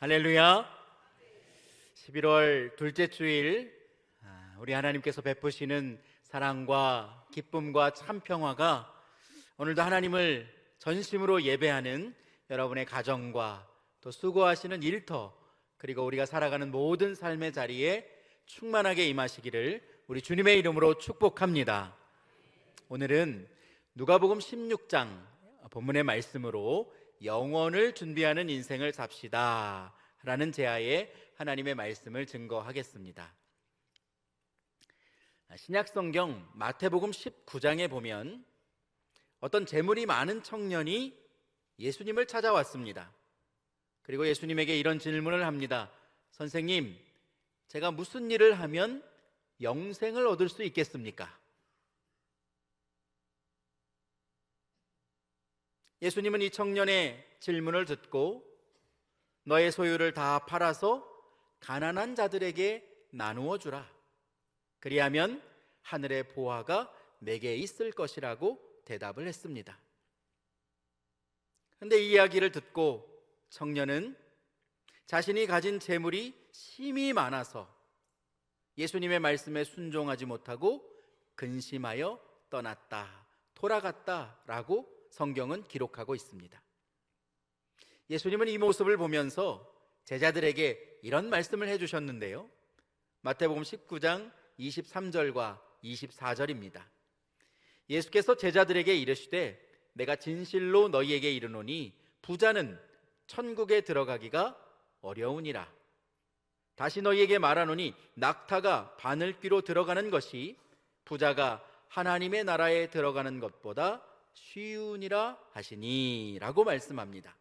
할렐루야. 11월 둘째 주일, 우리 하나님께서 베푸시는 사랑과 기쁨과 참 평화가 오늘도 하나님을 전심으로 예배하는 여러분의 가정과 또 수고하시는 일터, 그리고 우리가 살아가는 모든 삶의 자리에 충만하게 임하시기를 우리 주님의 이름으로 축복합니다. 오늘은 누가복음 16장 본문의 말씀으로 영원을 준비하는 인생을 삽시다 라는 제하에 하나님의 말씀을 증거하겠습니다. 신약성경 마태복음 19장에 보면 어떤 재물이 많은 청년이 예수님을 찾아왔습니다. 그리고 예수님에게 이런 질문을 합니다. 선생님, 제가 무슨 일을 하면 영생을 얻을 수 있겠습니까? 예수님은 이 청년의 질문을 듣고 너의 소유를 다 팔아서 가난한 자들에게 나누어 주라. 그리하면 하늘의 보화가 내게 있을 것이라고 대답을 했습니다. 그런데 이 이야기를 듣고 청년은 자신이 가진 재물이 심히 많아서 예수님의 말씀에 순종하지 못하고 근심하여 떠났다, 돌아갔다라고 성경은 기록하고 있습니다. 예수님은 이 모습을 보면서 제자들에게 이런 말씀을 해주셨는데요. 마태복음 19장 23절과 24절입니다. 예수께서 제자들에게 이르시되 내가 진실로 너희에게 이르노니 부자는 천국에 들어가기가 어려우니라. 다시 너희에게 말하노니 낙타가 바늘귀로 들어가는 것이 부자가 하나님의 나라에 들어가는 것보다 쉬우니라 하시니 라고 말씀합니다.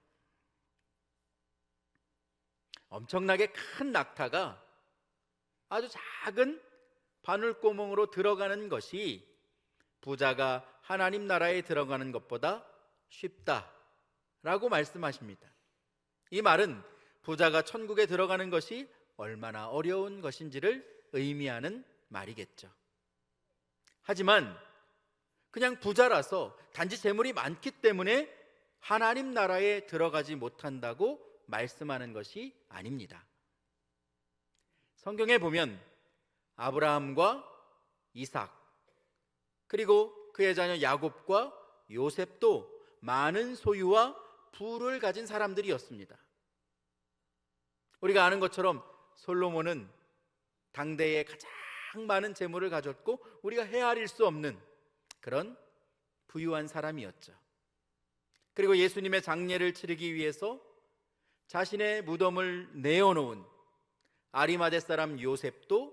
엄청나게 큰 낙타가 아주 작은 바늘구멍으로 들어가는 것이 부자가 하나님 나라에 들어가는 것보다 쉽다라고 말씀하십니다. 이 말은 부자가 천국에 들어가는 것이 얼마나 어려운 것인지를 의미하는 말이겠죠. 하지만 그냥 부자라서 단지 재물이 많기 때문에 하나님 나라에 들어가지 못한다고 말씀하는 것이 아닙니다. 성경에 보면 아브라함과 이삭, 그리고 그의 자녀 야곱과 요셉도 많은 소유와 부를 가진 사람들이었습니다. 우리가 아는 것처럼 솔로몬은 당대에 가장 많은 재물을 가졌고 우리가 헤아릴 수 없는 그런 부유한 사람이었죠. 그리고 예수님의 장례를 치르기 위해서 자신의 무덤을 내어놓은 아리마대 사람 요셉도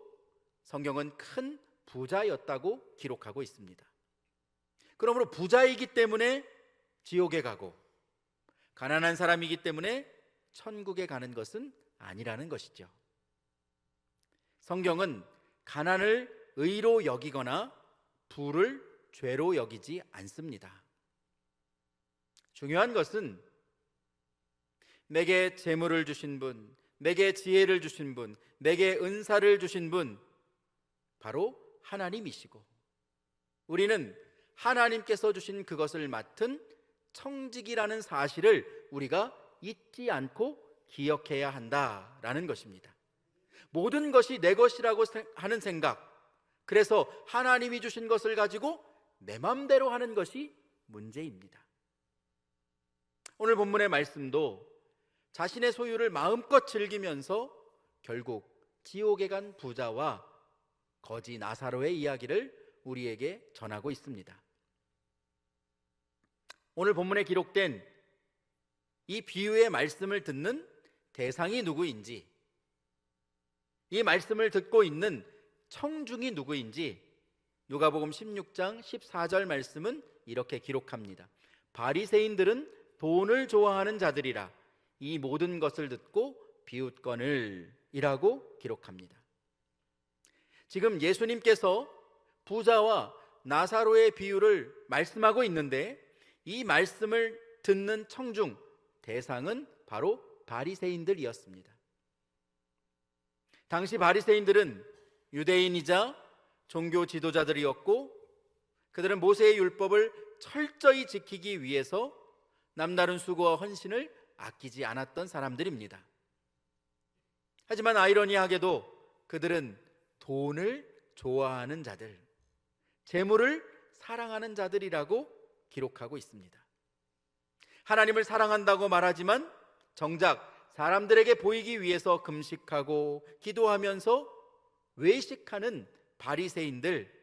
성경은 큰 부자였다고 기록하고 있습니다. 그러므로 부자이기 때문에 지옥에 가고 가난한 사람이기 때문에 천국에 가는 것은 아니라는 것이죠. 성경은 가난을 의로 여기거나 부를 죄로 여기지 않습니다. 중요한 것은 내게 재물을 주신 분, 내게 지혜를 주신 분, 내게 은사를 주신 분, 바로 하나님이시고 우리는 하나님께서 주신 그것을 맡은 청직이라는 사실을 우리가 잊지 않고 기억해야 한다라는 것입니다. 모든 것이 내 것이라고 하는 생각, 그래서 하나님이 주신 것을 가지고 내 맘대로 하는 것이 문제입니다. 오늘 본문의 말씀도 자신의 소유를 마음껏 즐기면서 결국 지옥에 간 부자와 거지 나사로의 이야기를 우리에게 전하고 있습니다. 오늘 본문에 기록된 이 비유의 말씀을 듣는 대상이 누구인지, 이 말씀을 듣고 있는 청중이 누구인지 누가복음 16장 14절 말씀은 이렇게 기록합니다. 바리새인들은 돈을 좋아하는 자들이라 이 모든 것을 듣고 비웃거늘 이라고 기록합니다. 지금 예수님께서 부자와 나사로의 비유를 말씀하고 있는데 이 말씀을 듣는 청중 대상은 바로 바리새인들이었습니다. 당시 바리새인들은 유대인이자 종교 지도자들이었고 그들은 모세의 율법을 철저히 지키기 위해서 남다른 수고와 헌신을 아끼지 않았던 사람들입니다. 하지만 아이러니하게도 그들은 돈을 좋아하는 자들, 재물을 사랑하는 자들이라고 기록하고 있습니다. 하나님을 사랑한다고 말하지만 정작 사람들에게 보이기 위해서 금식하고 기도하면서 외식하는 바리새인들,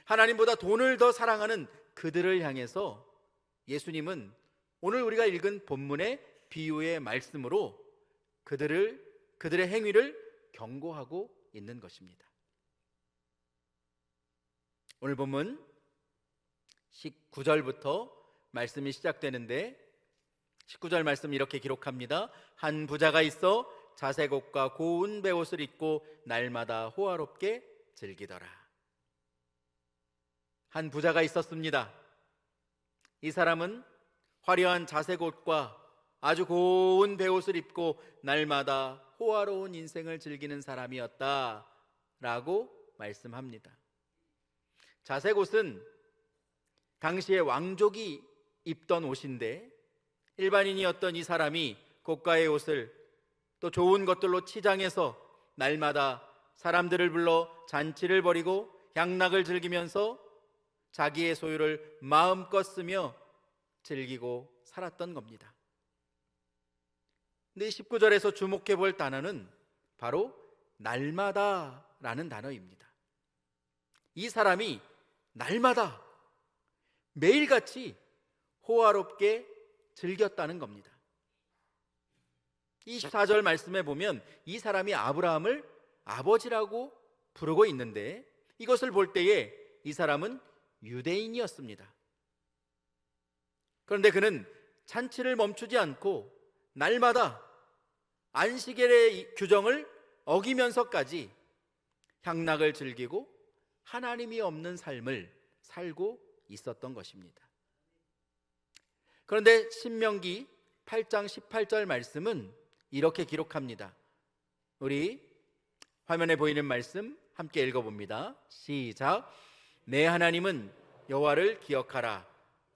하나님보다 돈을 더 사랑하는 그들을 향해서 예수님은 오늘 우리가 읽은 본문의 비유의 말씀으로 그들의 행위를 경고하고 있는 것입니다. 오늘 본문 19절부터 말씀이 시작되는데 19절 말씀 이렇게 기록합니다. 한 부자가 있어 자색 옷과 고운 베옷을 입고 날마다 호화롭게 즐기더라. 한 부자가 있었습니다. 이 사람은 화려한 자색 옷과 아주 고운 베옷을 입고 날마다 호화로운 인생을 즐기는 사람이었다라고 말씀합니다. 자색 옷은 당시의 왕족이 입던 옷인데 일반인이었던 이 사람이 고가의 옷을 또 좋은 것들로 치장해서 날마다 사람들을 불러 잔치를 벌이고 향락을 즐기면서 자기의 소유를 마음껏 쓰며 즐기고 살았던 겁니다. 근데 19절에서 주목해 볼 단어는 바로 날마다라는 단어입니다. 이 사람이 날마다 매일같이 호화롭게 즐겼다는 겁니다. 24절 말씀에 보면 이 사람이 아브라함을 아버지라고 부르고 있는데 이것을 볼 때에 이 사람은 유대인이었습니다. 그런데 그는 잔치를 멈추지 않고 날마다 안식일의 규정을 어기면서까지 향락을 즐기고 하나님이 없는 삶을 살고 있었던 것입니다. 그런데 신명기 8장 18절 말씀은 이렇게 기록합니다. 우리 화면에 보이는 말씀 함께 읽어봅니다. 시작. 내 하나님은 여호와를 기억하라.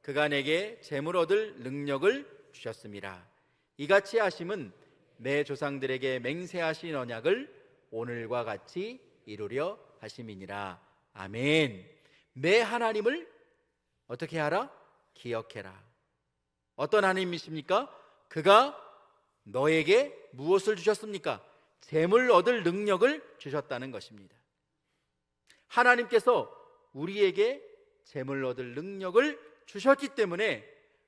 그가 내게 재물 얻을 능력을 주셨음이라. 이같이 하심은 내 조상들에게 맹세하신 언약을 오늘과 같이 이루려 하심이니라. 아멘. 내 하나님을 어떻게 하라? 기억해라. 어떤 하나님이십니까? 그가 너에게 무엇을 주셨습니까? 재물 얻을 능력을 주셨다는 것입니다. 하나님께서 우리에게 재물 얻을 능력을 주셨기 때문에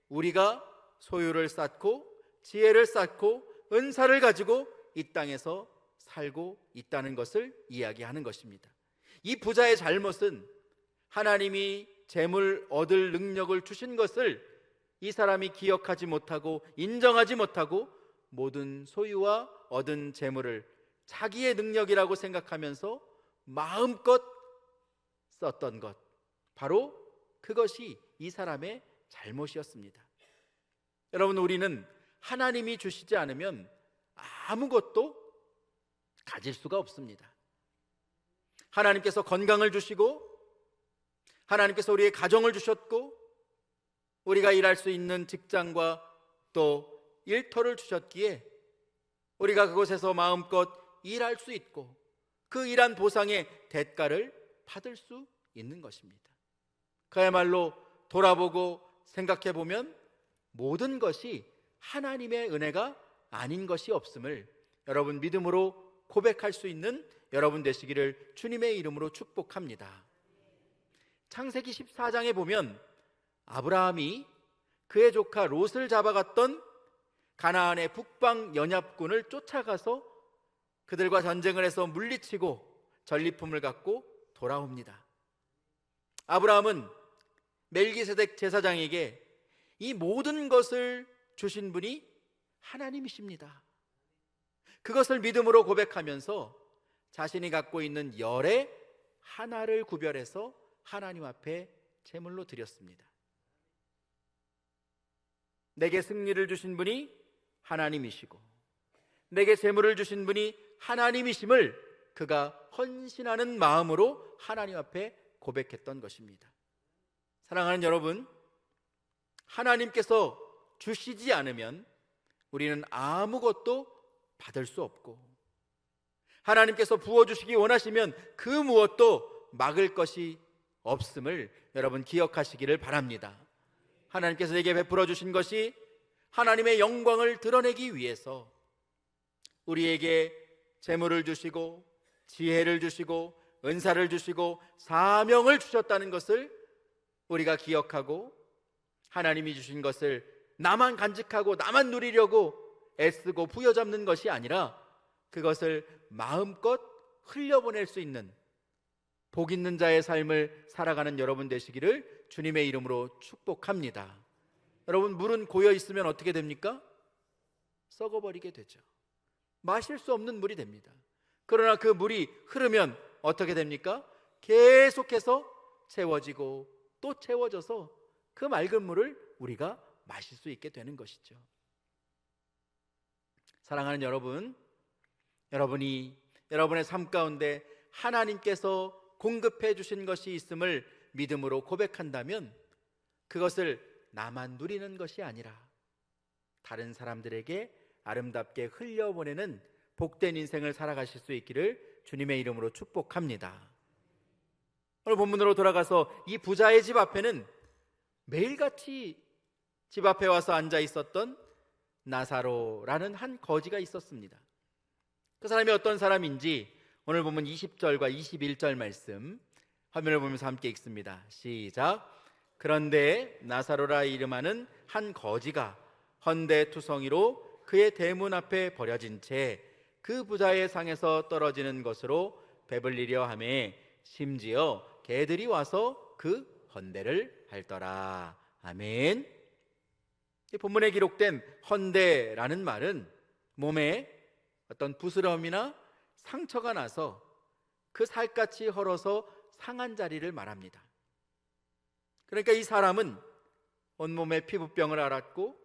우리가 소유를 쌓고 지혜를 쌓고 은사를 가지고 이 땅에서 살고 있다는 것을 이야기하는 것입니다. 이 부자의 잘못은 하나님이 재물 얻을 능력을 주신 것을 이 사람이 기억하지 못하고 인정하지 못하고 모든 소유와 얻은 재물을 자기의 능력이라고 생각하면서 마음껏 썼던 것, 바로 그것이 이 사람의 잘못이었습니다. 여러분, 우리는 하나님이 주시지 않으면 아무것도 가질 수가 없습니다. 하나님께서 건강을 주시고 하나님께서 우리의 가정을 주셨고 우리가 일할 수 있는 직장과 또 일터를 주셨기에 우리가 그곳에서 마음껏 일할 수 있고 그 일한 보상의 대가를 받을 수 있는 것입니다. 그야말로 돌아보고 생각해 보면 모든 것이 하나님의 은혜가 아닌 것이 없음을 여러분 믿음으로 고백할 수 있는 여러분 되시기를 주님의 이름으로 축복합니다. 창세기 14장에 보면 아브라함이 그의 조카 롯을 잡아갔던 가나안의 북방 연합군을 쫓아가서 그들과 전쟁을 해서 물리치고 전리품을 갖고 돌아옵니다. 아브라함은 멜기세덱 제사장에게 이 모든 것을 주신 분이 하나님이십니다. 그것을 믿음으로 고백하면서 자신이 갖고 있는 열의 하나를 구별해서 하나님 앞에 제물로 드렸습니다. 내게 승리를 주신 분이 하나님이시고 내게 재물을 주신 분이 하나님이심을 그가 헌신하는 마음으로 하나님 앞에 고백했던 것입니다. 사랑하는 여러분, 하나님께서 주시지 않으면 우리는 아무것도 받을 수 없고 하나님께서 부어주시기 원하시면 그 무엇도 막을 것이 없음을 여러분 기억하시기를 바랍니다. 하나님께서 내게 베풀어 주신 것이 하나님의 영광을 드러내기 위해서 우리에게 재물을 주시고 지혜를 주시고 은사를 주시고 사명을 주셨다는 것을 우리가 기억하고, 하나님이 주신 것을 나만 간직하고 나만 누리려고 애쓰고 부여잡는 것이 아니라 그것을 마음껏 흘려보낼 수 있는 복 있는 자의 삶을 살아가는 여러분 되시기를 주님의 이름으로 축복합니다. 여러분, 물은 고여 있으면 어떻게 됩니까? 썩어버리게 되죠. 마실 수 없는 물이 됩니다. 그러나 그 물이 흐르면 어떻게 됩니까? 계속해서 채워지고 또 채워져서 그 맑은 물을 우리가 마실 수 있게 되는 것이죠. 사랑하는 여러분, 여러분이 여러분의 삶 가운데 하나님께서 공급해 주신 것이 있음을 믿음으로 고백한다면 그것을 나만 누리는 것이 아니라 다른 사람들에게 아름답게 흘려보내는 복된 인생을 살아가실 수 있기를 주님의 이름으로 축복합니다. 오늘 본문으로 돌아가서 이 부자의 집 앞에는 매일같이 집 앞에 와서 앉아 있었던 나사로라는 한 거지가 있었습니다. 그 사람이 어떤 사람인지 오늘 보면 20절과 21절 말씀 화면을 보면서 함께 읽습니다. 시작. 그런데 나사로라 이름하는 한 거지가 헌데투성이로 그의 대문 앞에 버려진 채 그 부자의 상에서 떨어지는 것으로 배불리려 하매 심지어 개들이 와서 그 헌대를 핥더라. 아멘. 이 본문에 기록된 헌대라는 말은 몸에 어떤 부스럼이나 상처가 나서 그 살갗이 헐어서 상한 자리를 말합니다. 그러니까 이 사람은 온몸에 피부병을 앓았고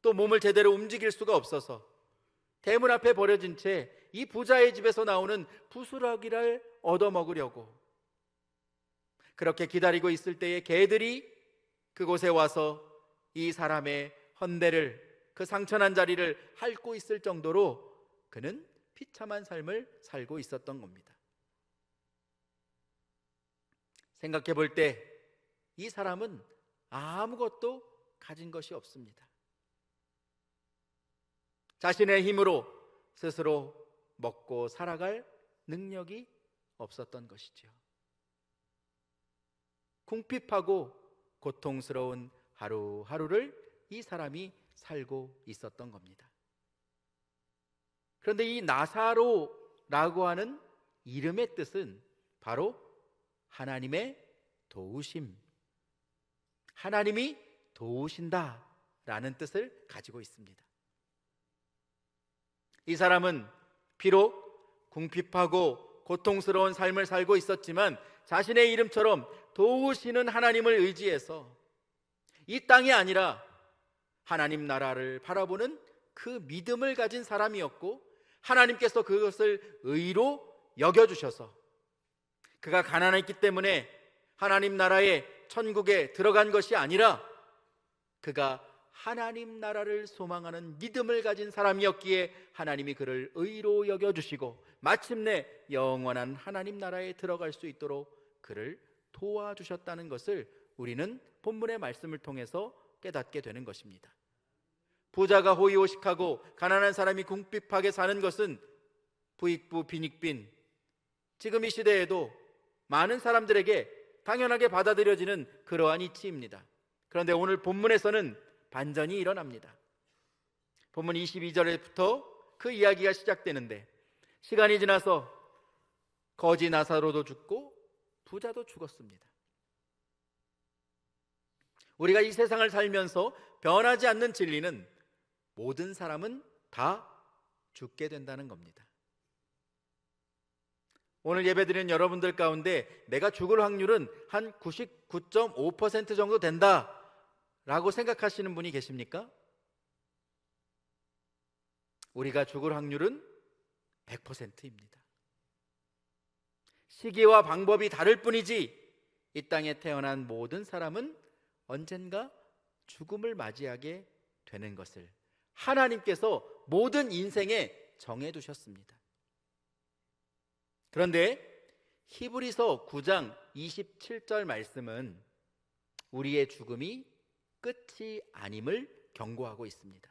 또 몸을 제대로 움직일 수가 없어서 대문 앞에 버려진 채 이 부자의 집에서 나오는 부스러기를 얻어먹으려고 그렇게 기다리고 있을 때에 개들이 그곳에 와서 이 사람의 헌대를, 그 상처난 자리를 핥고 있을 정도로 그는 비참한 삶을 살고 있었던 겁니다. 생각해 볼 때 이 사람은 아무것도 가진 것이 없습니다. 자신의 힘으로 스스로 먹고 살아갈 능력이 없었던 것이죠. 궁핍하고 고통스러운 하루하루를 이 사람이 살고 있었던 겁니다. 그런데 이 나사로라고 하는 이름의 뜻은 바로 하나님의 도우심, 하나님이 도우신다라는 뜻을 가지고 있습니다. 이 사람은 비록 궁핍하고 고통스러운 삶을 살고 있었지만 자신의 이름처럼 도우시는 하나님을 의지해서 이 땅이 아니라 하나님 나라를 바라보는 그 믿음을 가진 사람이었고, 하나님께서 그것을 의로 여겨주셔서 그가 가난했기 때문에 하나님 나라의 천국에 들어간 것이 아니라 그가 하나님 나라를 소망하는 믿음을 가진 사람이었기에 하나님이 그를 의로 여겨주시고 마침내 영원한 하나님 나라에 들어갈 수 있도록 그를 도와주셨다는 것을 우리는 본문의 말씀을 통해서 깨닫게 되는 것입니다. 부자가 호의호식하고 가난한 사람이 궁핍하게 사는 것은 부익부 빈익빈, 지금 이 시대에도 많은 사람들에게 당연하게 받아들여지는 그러한 이치입니다. 그런데 오늘 본문에서는 반전이 일어납니다. 본문 22절부터 그 이야기가 시작되는데 시간이 지나서 거지 나사로도 죽고 부자도 죽었습니다. 우리가 이 세상을 살면서 변하지 않는 진리는 모든 사람은 다 죽게 된다는 겁니다. 오늘 예배드리는 여러분들 가운데 내가 죽을 확률은 한 99.5% 정도 된다 라고 생각하시는 분이 계십니까? 우리가 죽을 확률은 100%입니다. 시기와 방법이 다를 뿐이지 이 땅에 태어난 모든 사람은 언젠가 죽음을 맞이하게 되는 것을 하나님께서 모든 인생에 정해두셨습니다. 그런데 히브리서 9장 27절 말씀은 우리의 죽음이 끝이 아님을 경고하고 있습니다.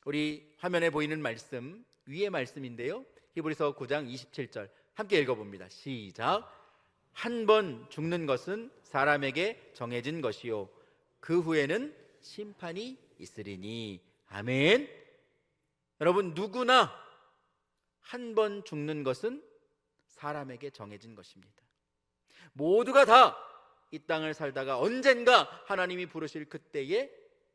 우리 화면에 보이는 말씀, 위의 말씀인데요, 히브리서 9장 27절 함께 읽어봅니다. 시작. 한 번 죽는 것은 사람에게 정해진 것이요 그 후에는 심판이 있으리니. 아멘. 여러분, 누구나 한 번 죽는 것은 사람에게 정해진 것입니다. 모두가 다 이 땅을 살다가 언젠가 하나님이 부르실 그때에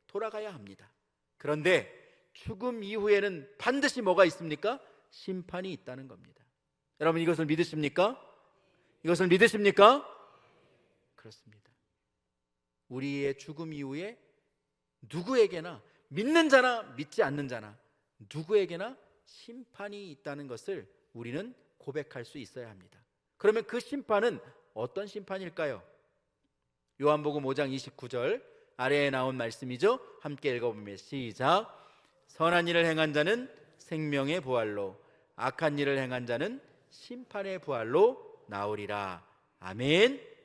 돌아가야 합니다. 그런데 죽음 이후에는 반드시 뭐가 있습니까? 심판이 있다는 겁니다. 여러분, 이것을 믿으십니까? 이것을 믿으십니까? 그렇습니다. 우리의 죽음 이후에 누구에게나, 믿는 자나 믿지 않는 자나 누구에게나 심판이 있다는 것을 우리는 고백할 수 있어야 합니다. 그러면 그 심판은 어떤 심판일까요? 요한복음 5장 29절 아래에 나온 말씀이죠. 함께 읽어보면 시작. 선한 일을 행한 자는 생명의 부활로, 악한 일을 행한 자는 심판의 부활로 나오리라. 아멘.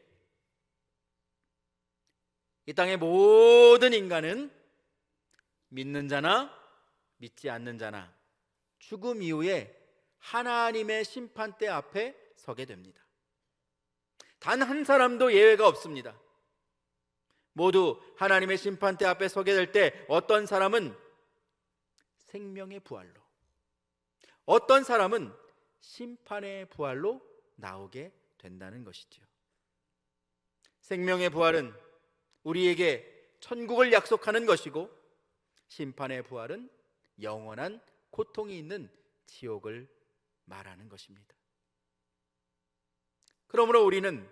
이 땅의 모든 인간은 믿는 자나 믿지 않는 자나 죽음 이후에 하나님의 심판대 앞에 서게 됩니다. 단 한 사람도 예외가 없습니다. 모두 하나님의 심판대 앞에 서게 될 때 어떤 사람은 생명의 부활로, 어떤 사람은 심판의 부활로 나오게 된다는 것이죠. 생명의 부활은 우리에게 천국을 약속하는 것이고, 심판의 부활은 영원한 고통이 있는 지옥을 말하는 것입니다. 그러므로 우리는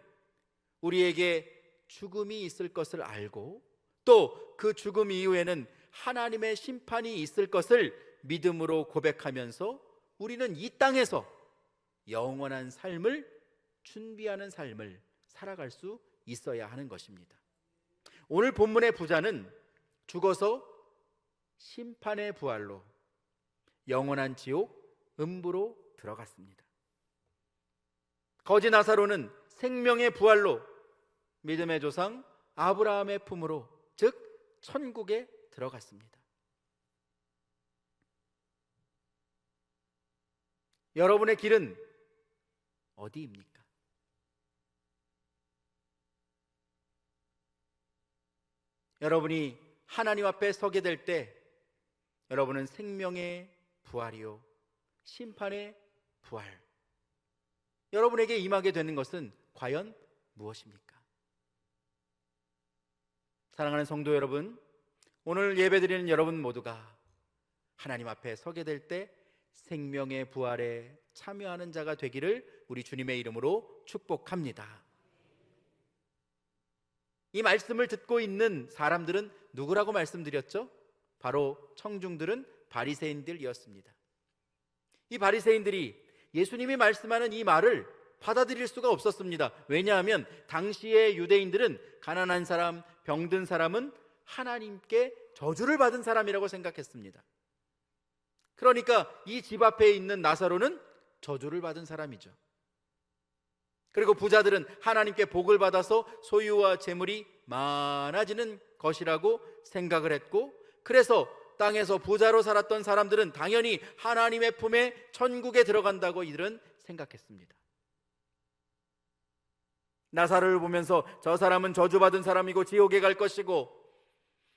우리에게 죽음이 있을 것을 알고, 또 그 죽음 이후에는 하나님의 심판이 있을 것을 믿음으로 고백하면서 우리는 이 땅에서 영원한 삶을 준비하는 삶을 살아갈 수 있어야 하는 것입니다. 오늘 본문의 부자는 죽어서 심판의 부활로 영원한 지옥 음부로 들어갔습니다. 거지 나사로는 생명의 부활로 믿음의 조상 아브라함의 품으로, 즉 천국에 들어갔습니다. 여러분의 길은 어디입니까? 여러분이 하나님 앞에 서게 될 때 여러분은 생명의 부활이요 심판의 부활, 여러분에게 임하게 되는 것은 과연 무엇입니까? 사랑하는 성도 여러분, 오늘 예배드리는 여러분 모두가 하나님 앞에 서게 될 때 생명의 부활에 참여하는 자가 되기를 우리 주님의 이름으로 축복합니다. 이 말씀을 듣고 있는 사람들은 누구라고 말씀드렸죠? 바로 청중들은 바리새인들이었습니다. 이 바리새인들이 예수님이 말씀하는 이 말을 받아들일 수가 없었습니다. 왜냐하면 당시의 유대인들은 가난한 사람, 병든 사람은 하나님께 저주를 받은 사람이라고 생각했습니다. 그러니까 이 집 앞에 있는 나사로는 저주를 받은 사람이죠. 그리고 부자들은 하나님께 복을 받아서 소유와 재물이 많아지는 것이라고 생각을 했고, 그래서 땅에서 부자로 살았던 사람들은 당연히 하나님의 품에 천국에 들어간다고 이들은 생각했습니다. 나사로를 보면서 저 사람은 저주받은 사람이고 지옥에 갈 것이고,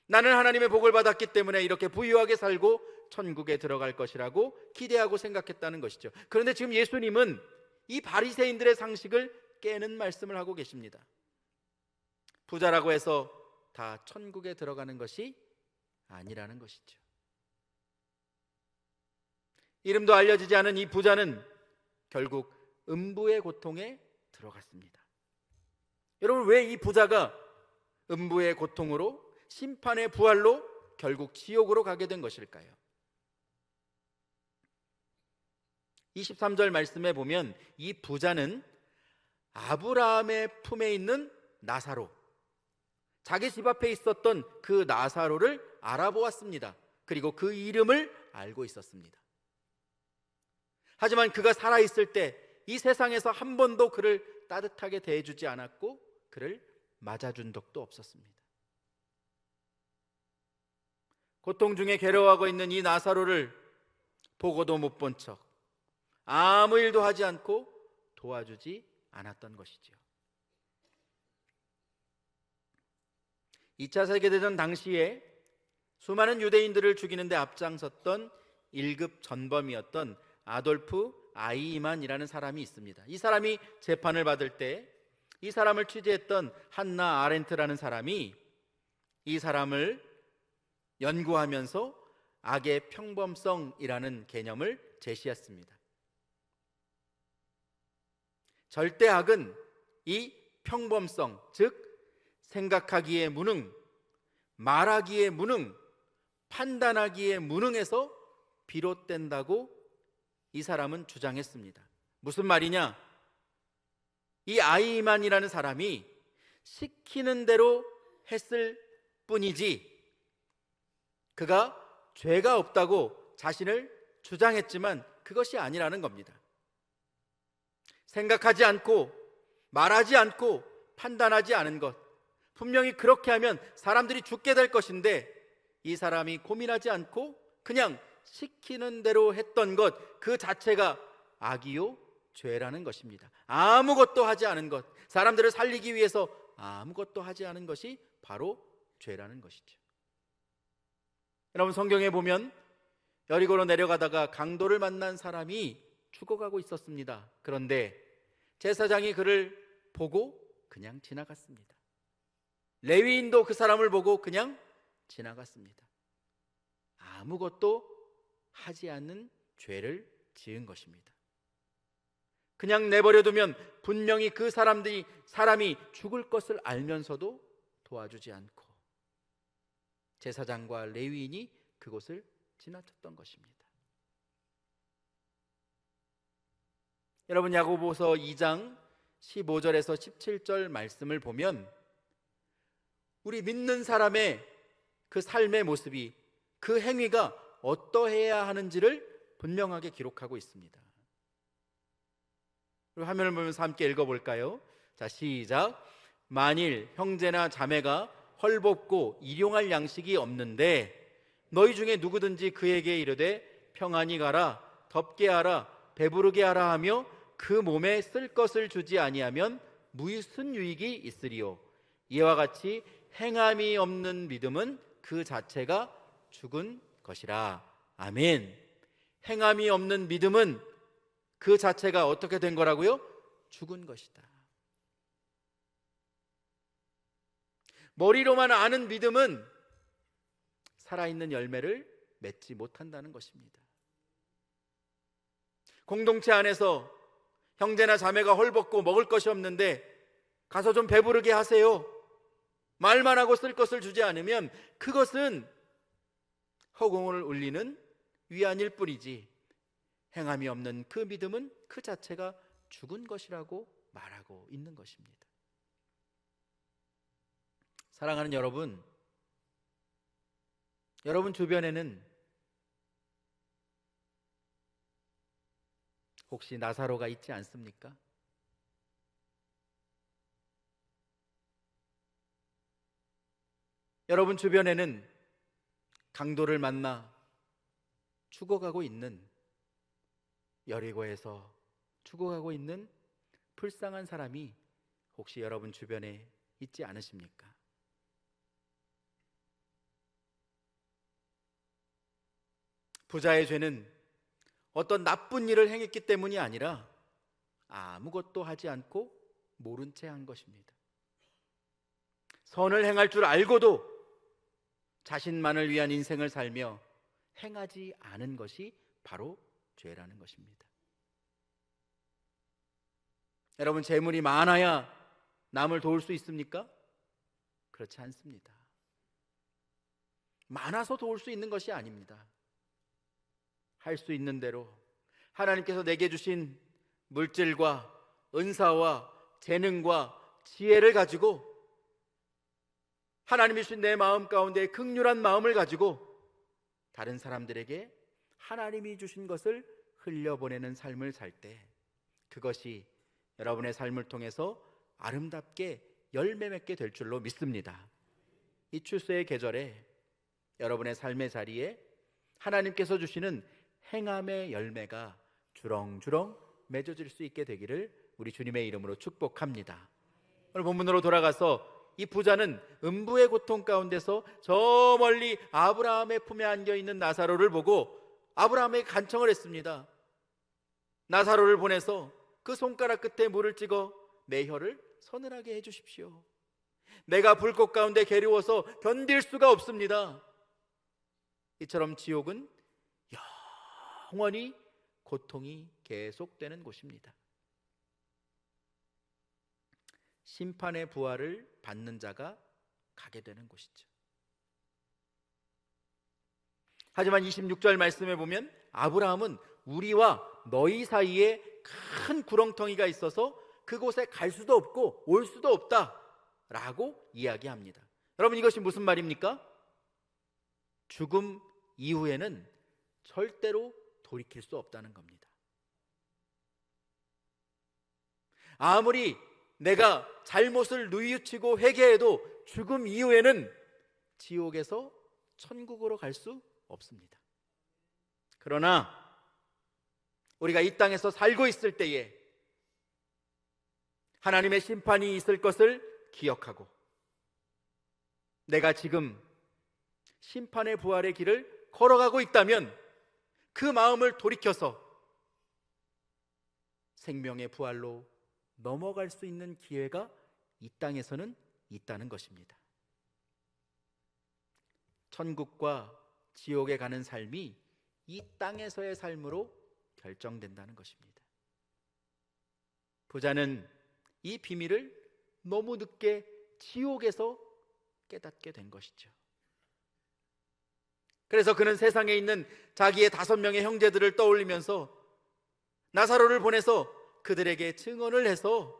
나는 하나님의 복을 받았기 때문에 이렇게 부유하게 살고 천국에 들어갈 것이라고 기대하고 생각했다는 것이죠. 그런데 지금 예수님은 이 바리새인들의 상식을 깨는 말씀을 하고 계십니다. 부자라고 해서 다 천국에 들어가는 것이 아니라는 것이죠. 이름도 알려지지 않은 이 부자는 결국 음부의 고통에 들어갔습니다. 여러분, 왜 이 부자가 음부의 고통으로, 심판의 부활로 결국 지옥으로 가게 된 것일까요? 23절 말씀에 보면 이 부자는 아브라함의 품에 있는 나사로, 자기 집 앞에 있었던 그 나사로를 알아보았습니다. 그리고 그 이름을 알고 있었습니다. 하지만 그가 살아있을 때 이 세상에서 한 번도 그를 따뜻하게 대해주지 않았고 그를 맞아준 적도 없었습니다. 고통 중에 괴로워하고 있는 이 나사로를 보고도 못 본 척 아무 일도 하지 않고 도와주지 않았던 것이지요. 2차 세계대전 당시에 수많은 유대인들을 죽이는 데 앞장섰던 1급 전범이었던 아돌프 아이만이라는 사람이 있습니다. 이 사람이 재판을 받을 때 이 사람을 취재했던 한나 아렌트라는 사람이 이 사람을 연구하면서 악의 평범성이라는 개념을 제시했습니다. 절대 악은 이 평범성, 즉 생각하기에 무능, 말하기에 무능, 판단하기에 무능해서 비롯된다고 이 사람은 주장했습니다. 무슨 말이냐? 이 아이만이라는 사람이 시키는 대로 했을 뿐이지 그가 죄가 없다고 자신을 주장했지만 그것이 아니라는 겁니다. 생각하지 않고 말하지 않고 판단하지 않은 것, 분명히 그렇게 하면 사람들이 죽게 될 것인데 이 사람이 고민하지 않고 그냥 시키는 대로 했던 것 그 자체가 악이요 죄라는 것입니다. 아무것도 하지 않은 것, 사람들을 살리기 위해서 아무것도 하지 않은 것이 바로 죄라는 것이죠. 여러분, 성경에 보면 여리고로 내려가다가 강도를 만난 사람이 죽어가고 있었습니다. 그런데 제사장이 그를 보고 그냥 지나갔습니다. 레위인도 그 사람을 보고 그냥 지나갔습니다. 아무것도 하지 않는 죄를 지은 것입니다. 그냥 내버려두면 분명히 그 사람이 죽을 것을 알면서도 도와주지 않고 제사장과 레위인이 그곳을 지나쳤던 것입니다. 여러분, 야고보서 2장 15절에서 17절 말씀을 보면 우리 믿는 사람의 그 삶의 모습이, 그 행위가 어떠해야 하는지를 분명하게 기록하고 있습니다. 그리고 화면을 보면서 함께 읽어볼까요? 자, 시작. 만일 형제나 자매가 헐벗고 일용할 양식이 없는데 너희 중에 누구든지 그에게 이르되 평안히 가라, 덥게 하라, 배부르게 하라 하며 그 몸에 쓸 것을 주지 아니하면 무슨 유익이 있으리요. 이와 같이 행함이 없는 믿음은 그 자체가 죽은 것이라. 아멘. 행함이 없는 믿음은 그 자체가 어떻게 된 거라고요? 죽은 것이다. 머리로만 아는 믿음은 살아있는 열매를 맺지 못한다는 것입니다. 공동체 안에서 형제나 자매가 헐벗고 먹을 것이 없는데 가서 좀 배부르게 하세요, 말만 하고 쓸 것을 주지 않으면 그것은 허공을 울리는 위안일 뿐이지 행함이 없는 그 믿음은 그 자체가 죽은 것이라고 말하고 있는 것입니다. 사랑하는 여러분, 여러분 주변에는 혹시 나사로가 있지 않습니까? 여러분 주변에는 강도를 만나 죽어가고 있는, 여리고에서 죽어가고 있는 불쌍한 사람이 혹시 여러분 주변에 있지 않으십니까? 부자의 죄는 어떤 나쁜 일을 행했기 때문이 아니라 아무것도 하지 않고 모른 채 한 것입니다. 선을 행할 줄 알고도 자신만을 위한 인생을 살며 행하지 않은 것이 바로 죄라는 것입니다. 여러분, 재물이 많아야 남을 도울 수 있습니까? 그렇지 않습니다. 많아서 도울 수 있는 것이 아닙니다. 할 수 있는 대로 하나님께서 내게 주신 물질과 은사와 재능과 지혜를 가지고, 하나님이 주신 내 마음 가운데 긍휼한 마음을 가지고 다른 사람들에게 하나님이 주신 것을 흘려보내는 삶을 살 때 그것이 여러분의 삶을 통해서 아름답게 열매 맺게 될 줄로 믿습니다. 이 출세의 계절에 여러분의 삶의 자리에 하나님께서 주시는 행함의 열매가 주렁주렁 맺어질 수 있게 되기를 우리 주님의 이름으로 축복합니다. 오늘 본문으로 돌아가서 이 부자는 음부의 고통 가운데서 저 멀리 아브라함의 품에 안겨있는 나사로를 보고 아브라함에게 간청을 했습니다. 나사로를 보내서 그 손가락 끝에 물을 찍어 내 혀를 서늘하게 해주십시오. 내가 불꽃 가운데 괴로워서 견딜 수가 없습니다. 이처럼 지옥은 영원히 고통이 계속되는 곳입니다. 심판의 부활을 받는 자가 가게 되는 곳이죠. 하지만 26절 말씀에 보면 아브라함은 우리와 너희 사이에 큰 구렁텅이가 있어서 그곳에 갈 수도 없고 올 수도 없다 라고 이야기합니다. 여러분, 이것이 무슨 말입니까? 죽음 이후에는 절대로 돌이킬 수 없다는 겁니다. 아무리 내가 잘못을 뉘우치고 회개해도 죽음 이후에는 지옥에서 천국으로 갈 수 없습니다. 그러나 우리가 이 땅에서 살고 있을 때에 하나님의 심판이 있을 것을 기억하고 내가 지금 심판의 부활의 길을 걸어가고 있다면 그 마음을 돌이켜서 생명의 부활로 넘어갈 수 있는 기회가 이 땅에서는 있다는 것입니다. 천국과 지옥에 가는 삶이 이 땅에서의 삶으로 결정된다는 것입니다. 부자는 이 비밀을 너무 늦게 지옥에서 깨닫게 된 것이죠. 그래서 그는 세상에 있는 자기의 5명의 형제들을 떠올리면서 나사로를 보내서 그들에게 증언을 해서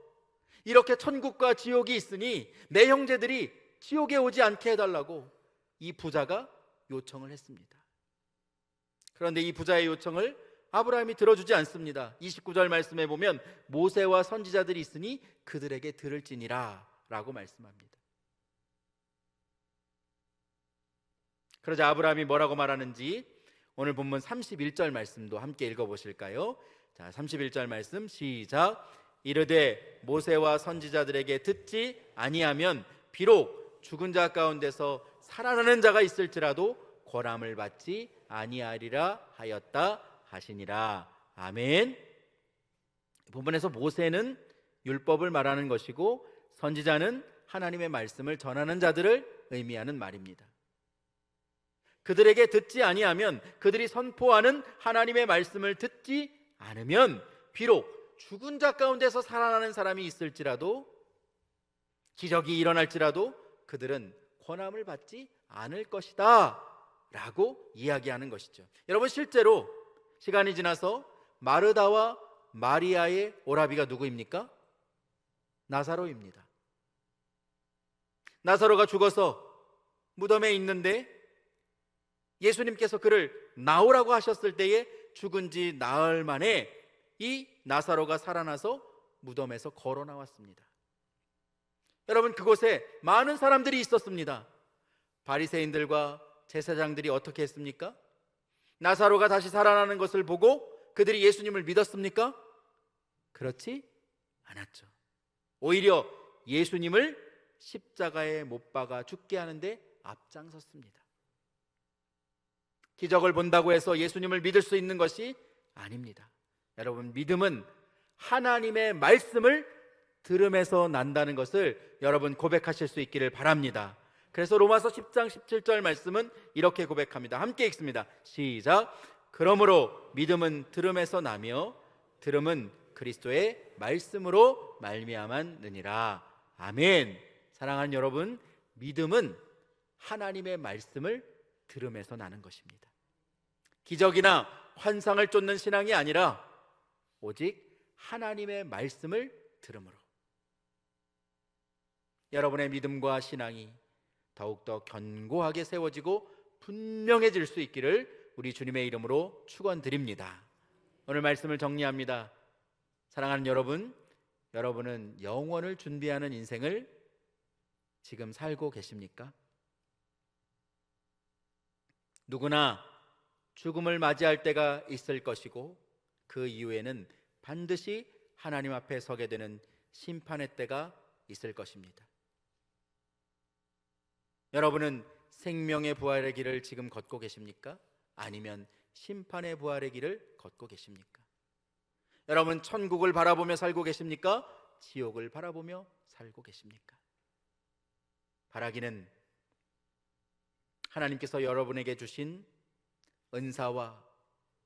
이렇게 천국과 지옥이 있으니 내 형제들이 지옥에 오지 않게 해달라고 이 부자가 요청을 했습니다. 그런데 이 부자의 요청을 아브라함이 들어주지 않습니다. 29절 말씀에 보면 모세와 선지자들이 있으니 그들에게 들을지니라 라고 말씀합니다. 그러자 아브라함이 뭐라고 말하는지 오늘 본문 31절 말씀도 함께 읽어보실까요? 자, 31절 말씀 시작. 이르되 모세와 선지자들에게 듣지 아니하면 비록 죽은 자 가운데서 살아나는 자가 있을지라도 고람을 받지 아니하리라 하였다 하시니라. 아멘. 본문에서 모세는 율법을 말하는 것이고 선지자는 하나님의 말씀을 전하는 자들을 의미하는 말입니다. 그들에게 듣지 아니하면, 그들이 선포하는 하나님의 말씀을 듣지 않으면 비록 죽은 자 가운데서 살아나는 사람이 있을지라도, 기적이 일어날지라도 그들은 권함을 받지 않을 것이다 라고 이야기하는 것이죠. 여러분, 실제로 시간이 지나서 마르다와 마리아의 오라비가 누구입니까? 나사로입니다. 나사로가 죽어서 무덤에 있는데 예수님께서 그를 나오라고 하셨을 때에 죽은 지 나흘 만에 이 나사로가 살아나서 무덤에서 걸어 나왔습니다. 여러분, 그곳에 많은 사람들이 있었습니다. 바리새인들과 제사장들이 어떻게 했습니까? 나사로가 다시 살아나는 것을 보고 그들이 예수님을 믿었습니까? 그렇지 않았죠. 오히려 예수님을 십자가에 못 박아 죽게 하는데 앞장섰습니다. 기적을 본다고 해서 예수님을 믿을 수 있는 것이 아닙니다. 여러분, 믿음은 하나님의 말씀을 들음에서 난다는 것을 여러분 고백하실 수 있기를 바랍니다. 그래서 로마서 10장 17절 말씀은 이렇게 고백합니다. 함께 읽습니다. 시작. 그러므로 믿음은 들음에서 나며 들음은 그리스도의 말씀으로 말미암았느니라. 아멘. 사랑하는 여러분, 믿음은 하나님의 말씀을 들음에서 나는 것입니다. 기적이나 환상을 쫓는 신앙이 아니라 오직 하나님의 말씀을 들음으로 여러분의 믿음과 신앙이 더욱더 견고하게 세워지고 분명해질 수 있기를 우리 주님의 이름으로 축원드립니다. 오늘 말씀을 정리합니다. 사랑하는 여러분, 여러분은 영원을 준비하는 인생을 지금 살고 계십니까? 누구나 죽음을 맞이할 때가 있을 것이고 그 이후에는 반드시 하나님 앞에 서게 되는 심판의 때가 있을 것입니다. 여러분은 생명의 부활의 길을 지금 걷고 계십니까? 아니면 심판의 부활의 길을 걷고 계십니까? 여러분 천국을 바라보며 살고 계십니까? 지옥을 바라보며 살고 계십니까? 바라기는 하나님께서 여러분에게 주신 은사와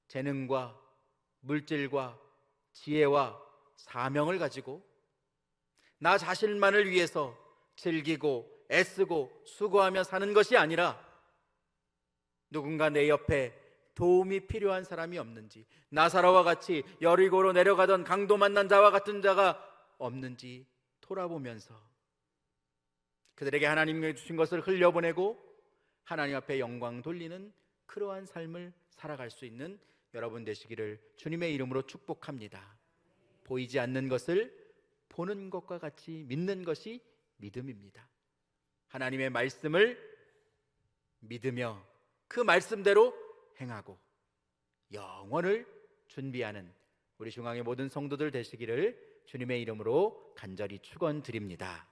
재능과 물질과 지혜와 사명을 가지고 나 자신만을 위해서 즐기고 애쓰고 수고하며 사는 것이 아니라 누군가 내 옆에 도움이 필요한 사람이 없는지, 나사로와 같이 여리고로 내려가던 강도 만난 자와 같은 자가 없는지 돌아보면서 그들에게 하나님이 주신 것을 흘려보내고 하나님 앞에 영광 돌리는 그러한 삶을 살아갈 수 있는 여러분 되시기를 주님의 이름으로 축복합니다. 보이지 않는 것을 보는 것과 같이 믿는 것이 믿음입니다. 하나님의 말씀을 믿으며 그 말씀대로 행하고 영원을 준비하는 우리 중앙의 모든 성도들 되시기를 주님의 이름으로 간절히 축원드립니다.